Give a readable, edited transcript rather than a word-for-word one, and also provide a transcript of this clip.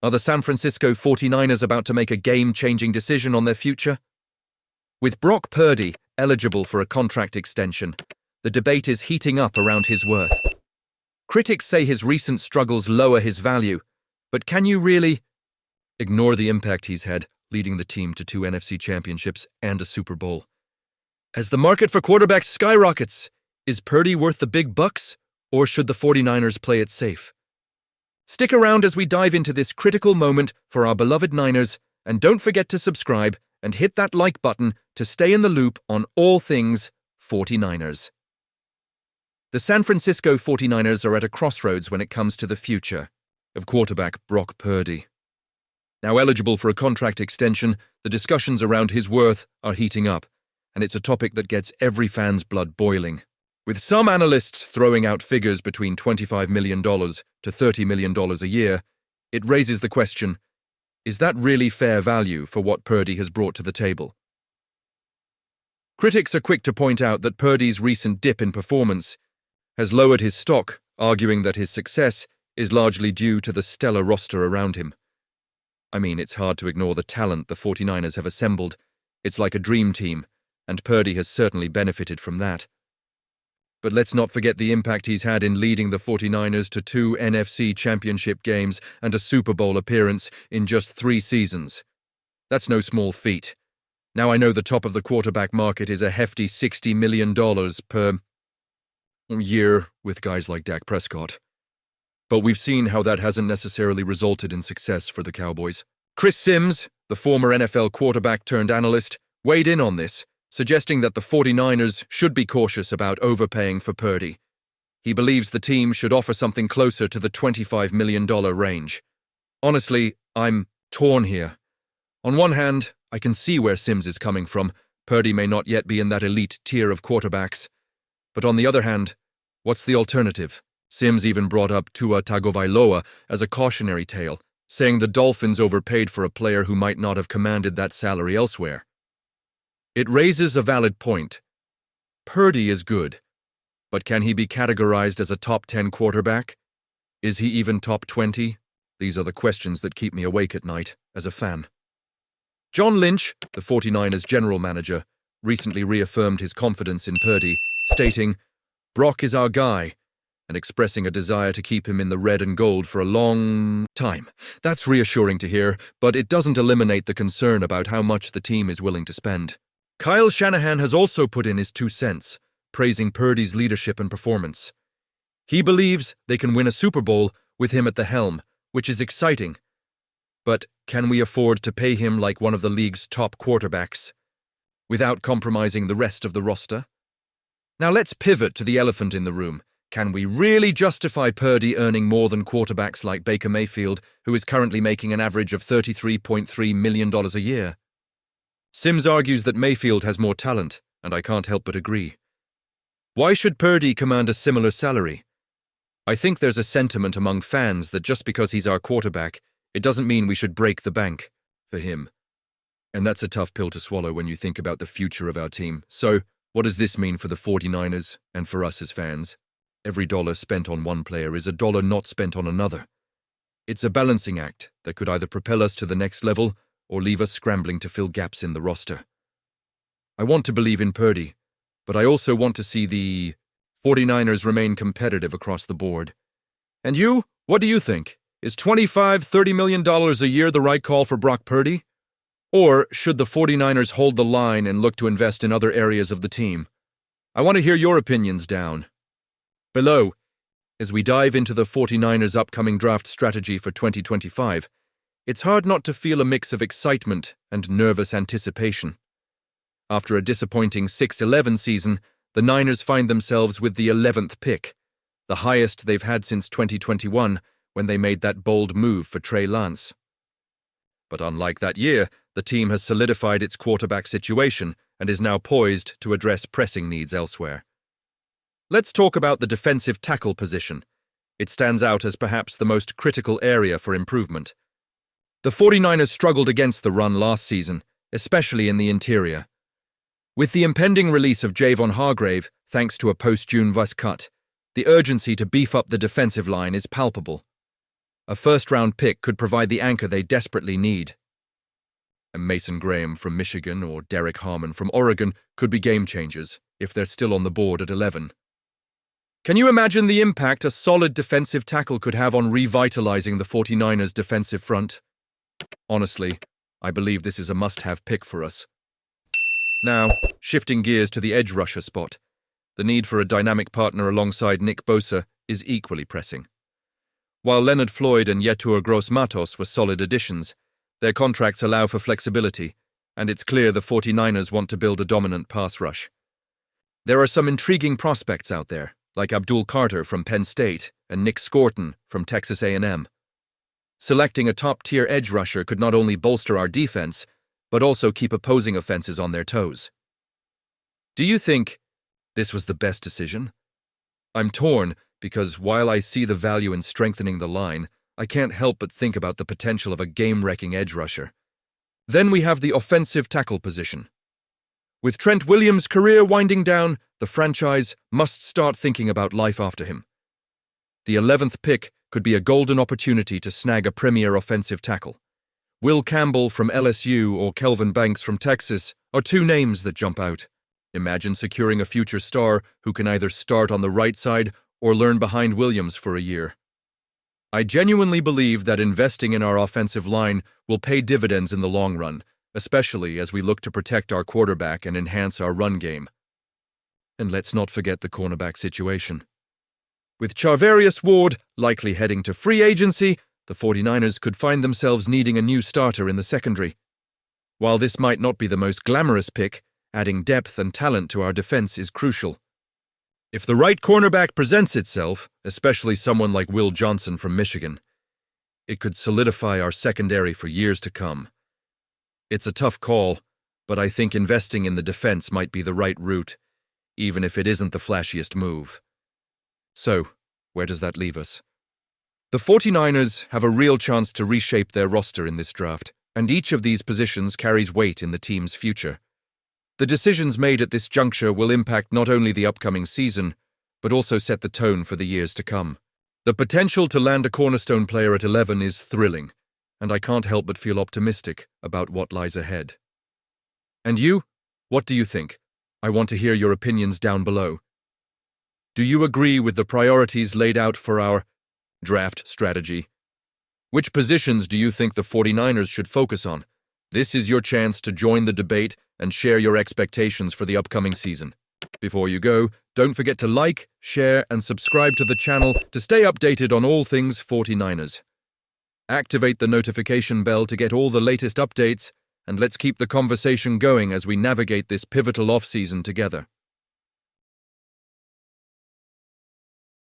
Are the San Francisco 49ers about to make a game-changing decision on their future? With Brock Purdy eligible for a contract extension, the debate is heating up around his worth. Critics say his recent struggles lower his value, but can you really ignore the impact he's had, leading the team to 2 NFC championships and a Super Bowl? As the market for quarterbacks skyrockets, is Purdy worth the big bucks, or should the 49ers play it safe? Stick around as we dive into this critical moment for our beloved Niners, and don't forget to subscribe and hit that like button to stay in the loop on all things 49ers. The San Francisco 49ers are at a crossroads when it comes to the future of quarterback Brock Purdy. Now eligible for a contract extension, the discussions around his worth are heating up, and it's a topic that gets every fan's blood boiling. With some analysts throwing out figures between $25 million to $30 million a year, it raises the question, is that really fair value for what Purdy has brought to the table? Critics are quick to point out that Purdy's recent dip in performance has lowered his stock, arguing that his success is largely due to the stellar roster around him. I mean, it's hard to ignore the talent the 49ers have assembled. It's like a dream team, and Purdy has certainly benefited from that. But let's not forget the impact he's had in leading the 49ers to 2 NFC championship games and a Super Bowl appearance in just 3 seasons. That's no small feat. Now I know the top of the quarterback market is a hefty $60 million per year with guys like Dak Prescott. But we've seen how that hasn't necessarily resulted in success for the Cowboys. Chris Sims, the former NFL quarterback turned analyst, weighed in on this, suggesting that the 49ers should be cautious about overpaying for Purdy. He believes the team should offer something closer to the $25 million range. Honestly, I'm torn here. On one hand, I can see where Sims is coming from. Purdy may not yet be in that elite tier of quarterbacks. But on the other hand, what's the alternative? Sims even brought up Tua Tagovailoa as a cautionary tale, saying the Dolphins overpaid for a player who might not have commanded that salary elsewhere. It raises a valid point. Purdy is good, but can he be categorized as a top 10 quarterback? Is he even top 20? These are the questions that keep me awake at night as a fan. John Lynch, the 49ers general manager, recently reaffirmed his confidence in Purdy, stating, "Brock is our guy," and expressing a desire to keep him in the red and gold for a long time. That's reassuring to hear, but it doesn't eliminate the concern about how much the team is willing to spend. Kyle Shanahan has also put in his 2 cents, praising Purdy's leadership and performance. He believes they can win a Super Bowl with him at the helm, which is exciting. But can we afford to pay him like one of the league's top quarterbacks, without compromising the rest of the roster? Now let's pivot to the elephant in the room. Can we really justify Purdy earning more than quarterbacks like Baker Mayfield, who is currently making an average of $33.3 million a year? Sims argues that Mayfield has more talent, and I can't help but agree. Why should Purdy command a similar salary? I think there's a sentiment among fans that just because he's our quarterback, it doesn't mean we should break the bank for him. And that's a tough pill to swallow when you think about the future of our team. So, what does this mean for the 49ers and for us as fans? Every dollar spent on one player is a dollar not spent on another. It's a balancing act that could either propel us to the next level or leave us scrambling to fill gaps in the roster. I want to believe in Purdy, but I also want to see the 49ers remain competitive across the board. And you? What do you think? Is $25–30 million a year the right call for Brock Purdy? Or should the 49ers hold the line and look to invest in other areas of the team? I want to hear your opinions down below as we dive into the 49ers' upcoming draft strategy for 2025. It's hard not to feel a mix of excitement and nervous anticipation. After a disappointing 6-11 season, the Niners find themselves with the 11th pick, the highest they've had since 2021 when they made that bold move for Trey Lance. But unlike that year, the team has solidified its quarterback situation and is now poised to address pressing needs elsewhere. Let's talk about the defensive tackle position. It stands out as perhaps the most critical area for improvement. The 49ers struggled against the run last season, especially in the interior. With the impending release of Javon Hargrave, thanks to a post-June cut, the urgency to beef up the defensive line is palpable. A first-round pick could provide the anchor they desperately need. And Mason Graham from Michigan or Derek Harmon from Oregon could be game changers if they're still on the board at 11. Can you imagine the impact a solid defensive tackle could have on revitalizing the 49ers' defensive front? Honestly, I believe this is a must-have pick for us. Now, shifting gears to the edge rusher spot, the need for a dynamic partner alongside Nick Bosa is equally pressing. While Leonard Floyd and Yetur Gross-Matos were solid additions, their contracts allow for flexibility, and it's clear the 49ers want to build a dominant pass rush. There are some intriguing prospects out there, like Abdul Carter from Penn State and Nick Scorton from Texas A&M. Selecting a top-tier edge rusher could not only bolster our defense, but also keep opposing offenses on their toes. Do you think this was the best decision? I'm torn because while I see the value in strengthening the line, I can't help but think about the potential of a game-wrecking edge rusher. Then we have the offensive tackle position. With Trent Williams' career winding down, the franchise must start thinking about life after him. The 11th pick could be a golden opportunity to snag a premier offensive tackle. Will Campbell from LSU or Kelvin Banks from Texas are two names that jump out. Imagine securing a future star who can either start on the right side or learn behind Williams for a year. I genuinely believe that investing in our offensive line will pay dividends in the long run, especially as we look to protect our quarterback and enhance our run game. And let's not forget the cornerback situation. With Charvarius Ward likely heading to free agency, the 49ers could find themselves needing a new starter in the secondary. While this might not be the most glamorous pick, adding depth and talent to our defense is crucial. If the right cornerback presents itself, especially someone like Will Johnson from Michigan, it could solidify our secondary for years to come. It's a tough call, but I think investing in the defense might be the right route, even if it isn't the flashiest move. So, where does that leave us? The 49ers have a real chance to reshape their roster in this draft, and each of these positions carries weight in the team's future. The decisions made at this juncture will impact not only the upcoming season, but also set the tone for the years to come. The potential to land a cornerstone player at 11 is thrilling, and I can't help but feel optimistic about what lies ahead. And you? What do you think? I want to hear your opinions down below. Do you agree with the priorities laid out for our draft strategy? Which positions do you think the 49ers should focus on? This is your chance to join the debate and share your expectations for the upcoming season. Before you go, don't forget to like, share, and subscribe to the channel to stay updated on all things 49ers. Activate the notification bell to get all the latest updates, and let's keep the conversation going as we navigate this pivotal offseason together.